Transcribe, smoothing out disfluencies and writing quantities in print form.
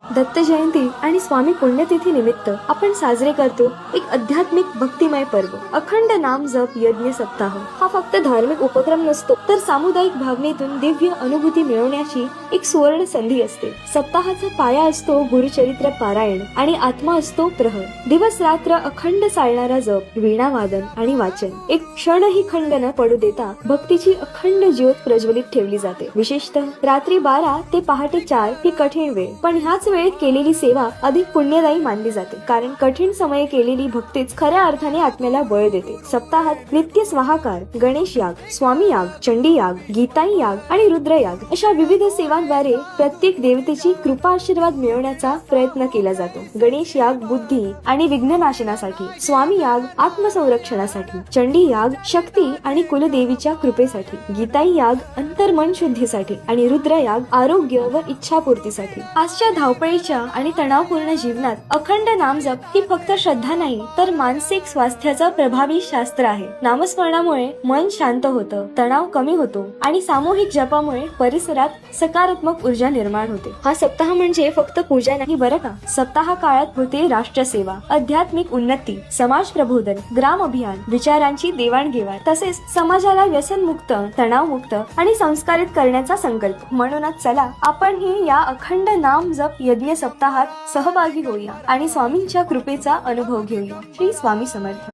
दत्त जयंती आणि स्वामी पुण्यतिथी निमित्त आपण साजरे करतो एक आध्यात्मिक भक्तिमय पर्व अखंड नाम जप यज्ञ सप्ताह। हा फक्त धार्मिक उपक्रम नसतो तर सामुदायिक भावनेतून दिव्य अनुभूती मिळवण्याची एक सुवर्ण संधी असते। सप्ताहाचा पाया असतो गुरुचरित्र पारायण आणि आत्मा असतो प्रहर। दिवस रात्र अखंड चालणारा जप, वीणा वादन आणि वाचन, एक क्षणही खंड न पडू देता भक्तीची अखंड ज्योत प्रज्वलित ठेवली जाते। विशेषतः रात्री 12 ते पहाटे 4 ही कठीण वेळ, पण ह्याच वेळेत केलेली सेवा अधिक पुण्यदायी मानली जाते, कारण कठीण समये केलेली भक्तीच खऱ्या अर्थाने आत्म्याला बळ देते। सप्ताहात नित्य स्वाहाकार, गणेश याग, स्वामी याग, चंडी याग, गीताई याग आणि रुद्र याग अशा विविध सेवांद्वारे प्रत्येक देवतेची कृपा आशीर्वाद मिळवण्याचा प्रयत्न केला जातो। गणेश याग बुद्धी आणि विघ्ननाशनासाठी, स्वामी याग आत्मसंरक्षणासाठी, चंडी याग शक्ती आणि कुलदेवीच्या कृपेसाठी, गीताई याग अंतर्मन शुद्धीसाठी आणि रुद्र याग आरोग्य व इच्छापूर्तीसाठी। आजच्या धावपळीच्या आणि तणावपूर्ण जीवनात अखंड नामजप ही फक्त श्रद्धा नाही तर मानसिक स्वास्थ्याचं प्रभावी शास्त्र आहे। नामस्मरणामुळे मन शांत होतं, तणाव कमी होतो आणि सामूहिक जपामुळे परिसरात सकारात्मक ऊर्जा निर्माण होते। हा सप्ताह म्हणजे फक्त पूजा नाही बरं का। सप्ताह काळात होते राष्ट्रसेवा, आध्यात्मिक उन्नती, समाज प्रबोधन, ग्राम अभियान, विचारांची देवाणघेवाण, तसेच समाजाला व्यसनमुक्त, तणावमुक्त आणि संस्कारित करण्याचा संकल्प। म्हणूनच चला आपण ही या अखंड नाम जप यज्ञ सप्ताहात सहभागी होऊया आणि स्वामींच्या कृपेचा अनुभव घेऊया। श्री स्वामी समर्थ।